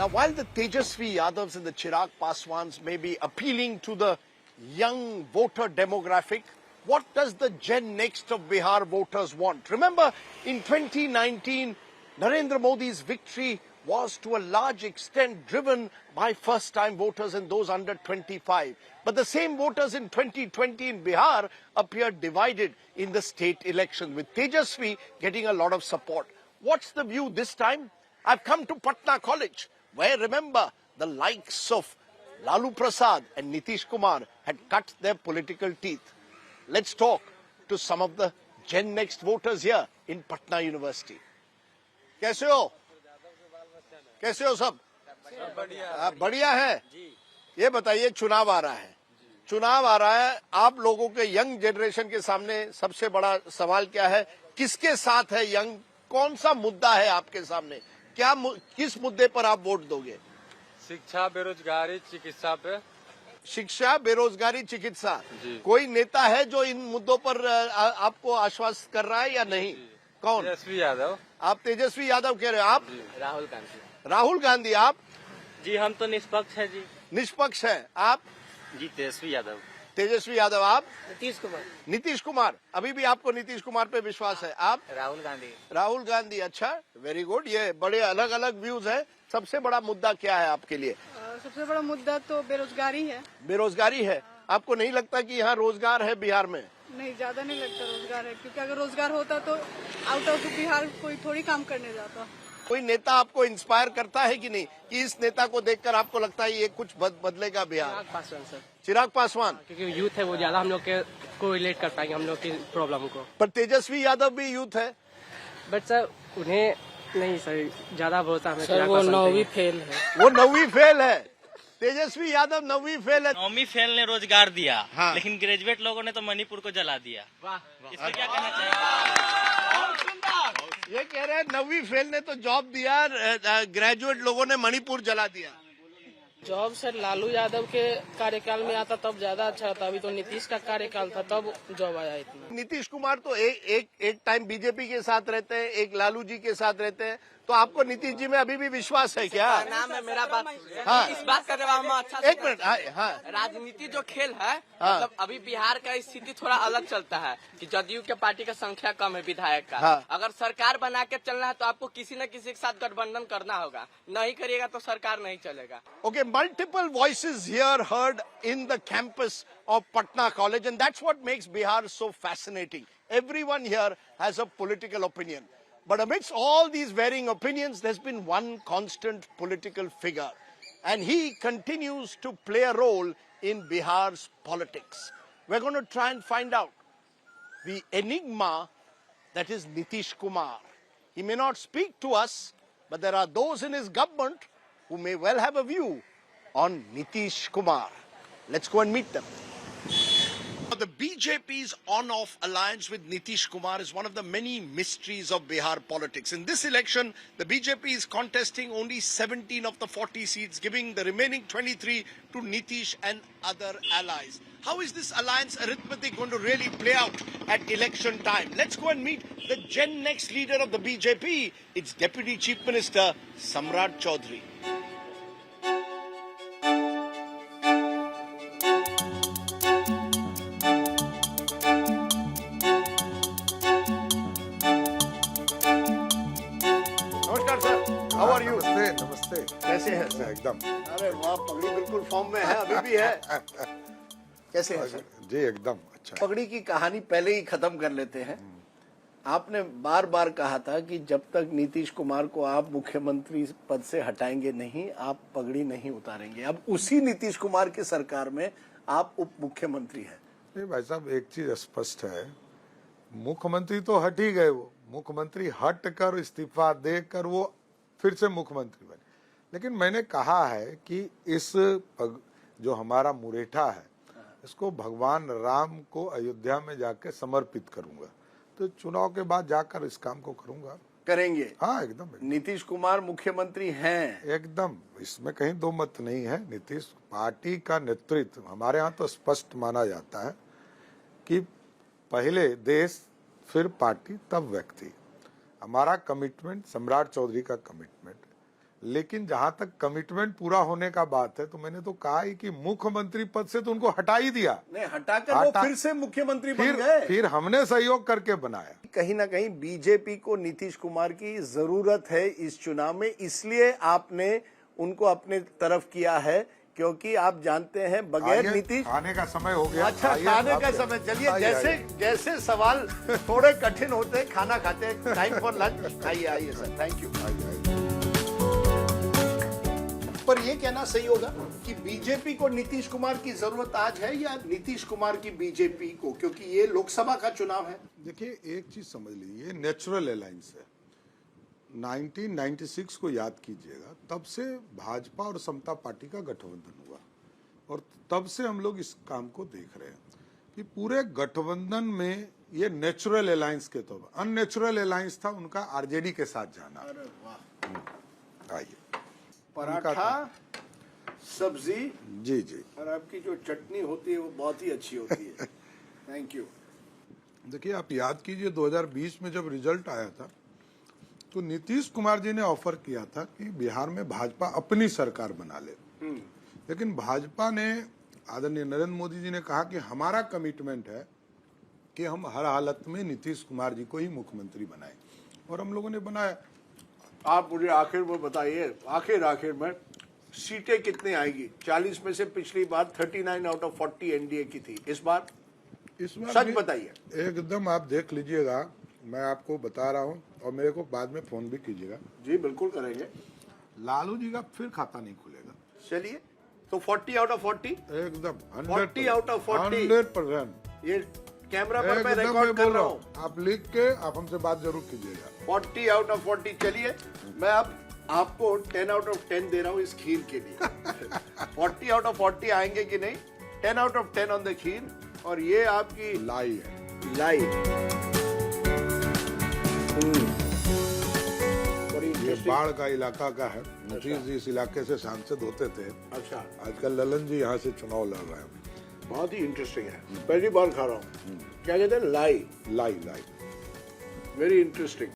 Now, while the Tejasvi Yadavs and the Chirag Paswans may be appealing to the young voter demographic, what does the Gen Next of Bihar voters want? Remember, in 2019, Narendra Modi's victory was to a large extent driven by first-time voters and those under 25. But the same voters in 2020 in Bihar appeared divided in the state election, with Tejasvi getting a lot of support. What's the view this time? I've come to Patna College, where, remember, the likes of Lalu Prasad and Nitish Kumar had cut their political teeth. Let's talk to some of the Gen Next voters here in Patna University. कैसे हो? कैसे हो सब? बढ़िया है। ये बताइए, चुनाव आ रहा है। चुनाव आ रहा है, आप लोगों के यंग जनरेशन के सामने सबसे बड़ा सवाल क्या है? किसके साथ है यंग? कौन सा मुद्दा है आपके सामने? किस मुद्दे पर आप वोट दोगे? शिक्षा, बेरोजगारी, चिकित्सा पे। शिक्षा, बेरोजगारी, चिकित्सा। कोई नेता है जो इन मुद्दों पर आपको आश्वस्त कर रहा है या नहीं? कौन? तेजस्वी यादव। आप तेजस्वी यादव कह रहे हो? आप? राहुल गांधी। राहुल गांधी। आप? जी हम तो निष्पक्ष है जी। निष्पक्ष है। आप? जी तेजस्वी यादव। तेजस्वी यादव। आप? नीतीश कुमार। नीतीश कुमार। अभी भी आपको नीतीश कुमार पे विश्वास है? आप? राहुल गांधी। राहुल गांधी। अच्छा, वेरी गुड। ये बड़े अलग अलग व्यूज है। सबसे बड़ा मुद्दा क्या है आपके लिए? सबसे बड़ा मुद्दा तो बेरोजगारी है। बेरोजगारी है। आपको नहीं लगता कि यहाँ रोजगार है बिहार में? नहीं, ज्यादा नहीं लगता रोजगार है, क्योंकि अगर रोजगार होता तो आउट ऑफ बिहार कोई थोड़ी काम करने जाता। कोई नेता आपको इंस्पायर करता है कि नहीं, कि इस नेता को देखकर आपको लगता है ये कुछ बदलेगा बिहार? चिराग पासवान सर। चिराग पासवान। क्योंकि यूथ है, वो ज्यादा हम लोग को रिलेट कर पाएंगे हम लोग की प्रॉब्लम को। पर तेजस्वी यादव भी यूथ है। बट सर उन्हें नहीं सर, ज्यादा भरोसा हमें। सर वो 9वीं फेल है। वो 9वीं फेल है। तेजस्वी यादव 9वीं फेल है। 9वीं फेल ने रोजगार दिया। हाँ। लेकिन ग्रेजुएट लोगों ने तो मणिपुर को जला दिया। वाह, इस पर क्या कहना चाहिए? ये कह रहे हैं 9वीं फेल ने तो जॉब दिया, ग्रेजुएट लोगों ने मणिपुर जला दिया। जॉब सर लालू यादव के कार्यकाल में आता तब ज्यादा अच्छा था, अभी तो नीतीश का कार्यकाल था तब जॉब आया इतना। नीतीश कुमार तो एक टाइम बीजेपी के साथ रहते हैं, एक लालू जी के साथ रहते हैं, तो आपको नीतीश जी में अभी भी विश्वास है क्या? नाम है मेरा बात। हाँ। इस बात का जवाब हम अच्छा एक मिनट। हाँ। राजनीति जो खेल है, हाँ। मतलब अभी बिहार का स्थिति थोड़ा अलग चलता है कि जदयू के पार्टी का संख्या कम है विधायक का। हाँ। अगर सरकार बना के चलना है तो आपको किसी न किसी के साथ गठबंधन करना होगा, नहीं करिएगा तो सरकार नहीं चलेगा। Okay, multiple voices here heard in the campus of Patna College, and that's what makes Bihar so fascinating. Everyone here has a political opinion. But amidst all these varying opinions, there's been one constant political figure. And he continues to play a role in Bihar's politics. We're going to try and find out the enigma that is Nitish Kumar. He may not speak to us, but there are those in his government who may well have a view on Nitish Kumar. Let's go and meet them. The BJP's on-off alliance with Nitish Kumar is one of the many mysteries of Bihar politics. In this election, the BJP is contesting only 17 of the 40 seats, giving the remaining 23 to Nitish and other allies. How is this alliance arithmetic going to really play out at election time? Let's go and meet the Gen Next leader of the BJP. It's Deputy Chief Minister Samrat Chaudhary. How are you? नमस्ते। कैसे हैं नमस्ते, एकदम। अरे वाह, पगड़ी बिल्कुल form में है, अभी भी है। कैसे हैं सर? जी एकदम अच्छा। पगड़ी की कहानी पहले ही खत्म कर लेते हैं। आपने बार बार कहा था कि जब तक नीतीश कुमार को आप मुख्यमंत्री पद से हटाएंगे नहीं, आप पगड़ी नहीं उतारेंगे। अब उसी नीतीश कुमार की सरकार में आप उप मुख्यमंत्री हैं। नहीं भाई साहब, एक चीज स्पष्ट है, मुख्यमंत्री तो हट ही गए। वो मुख्यमंत्री हट कर इस्तीफा देकर वो फिर से मुख्यमंत्री बने। लेकिन मैंने कहा है कि इस जो हमारा मुरेठा है, इसको भगवान राम को अयोध्या में जाकर समर्पित करूंगा। तो चुनाव के बाद जाकर इस काम को करूंगा। करेंगे? हाँ एकदम। नीतीश कुमार मुख्यमंत्री हैं? एकदम, इसमें कहीं दो मत नहीं है। नीतीश पार्टी का नेतृत्व हमारे यहाँ तो स्पष्ट माना जाता है कि पहले देश फिर पार्टी तब व्यक्ति। हमारा कमिटमेंट, सम्राट चौधरी का कमिटमेंट, लेकिन जहां तक कमिटमेंट पूरा होने का बात है तो मैंने तो कहा ही कि मुख्यमंत्री पद से तो उनको हटा ही दिया, नहीं हटाकर वो फिर से मुख्यमंत्री बन गए। फिर हमने सहयोग करके बनाया। कहीं ना कहीं बीजेपी को नीतीश कुमार की जरूरत है इस चुनाव में, इसलिए आपने उनको अपने तरफ किया है, क्योंकि आप जानते हैं बगैर नीतीश। खाने का समय हो गया। अच्छा, खाने का समय, चलिए जैसे जैसे सवाल थोड़े कठिन होते हैं, खाना खाते हैं, टाइम फॉर लंच। आइए आइए सर, थैंक यू। पर ये कहना सही होगा कि बीजेपी को नीतीश कुमार की जरूरत आज है या नीतीश कुमार की बीजेपी को, क्योंकि ये लोकसभा का चुनाव है। देखिए एक चीज समझ लीजिए, नेचुरल अलायंस है। 1996 को याद कीजिएगा, तब से भाजपा और समता पार्टी का गठबंधन हुआ और तब से हम लोग इस काम को देख रहे हैं कि पूरे गठबंधन में ये नेचुरल अलायंस के तौर पर, अननेचुरल अलायंस था उनका आरजेडी के साथ जाना। अरे वाह। आइए, पराठा, सब्जी जी जी, और आपकी जो चटनी होती है वो बहुत ही अच्छी होती है। Thank you. देखिए आप याद कीजिए 2020 में जब रिजल्ट आया था तो नीतीश कुमार जी ने ऑफर किया था कि बिहार में भाजपा अपनी सरकार बना ले, लेकिन भाजपा ने, आदरणीय नरेंद्र मोदी जी ने कहा कि हमारा कमिटमेंट है कि हम हर हालत में नीतीश कुमार जी को ही मुख्यमंत्री बनाएं, और हम लोगों ने बनाया। आप मुझे आखिर में बताइए, आखिर में सीटें कितनी आएगी? 40 में से पिछली बार 39 आउट ऑफ 40 एनडीए की थी, इस बार सच बताइए। एकदम आप देख लीजिएगा, मैं आपको बता रहा हूं, और मेरे को बाद में फोन भी कीजिएगा। जी बिल्कुल करेंगे। लालू जी का फिर खाता नहीं खुलेगा। चलिए, तो 40 आउट ऑफ 40, एकदम 40 आउट ऑफ 40, 100%। ये कैमरा पर मैं एकदम रिकॉर्ड मैं कर बोल रहा रहा हूँ। हूँ, आप लिख के आप हमसे बात जरूर कीजिएगा। 40 आउट ऑफ 40। चलिए, मैं अब आपको 10 आउट ऑफ 10 दे रहा हूँ इस खीर के लिए। 40 आउट ऑफ 40 आएंगे कि नहीं? 10 आउट ऑफ 10 ऑन द खीर, और ये आपकी लाई है। लाई। ये बाढ़ का इलाका का है। नीतीश जी इस इलाके से सांसद होते थे। अच्छा, आजकल ललन जी यहाँ से चुनाव लड़ रहे हैं। बहुत ही इंटरेस्टिंग है, पहली बार खा रहा हूँ। क्या कहते हैं? लाई। लाई लाई। Very interesting.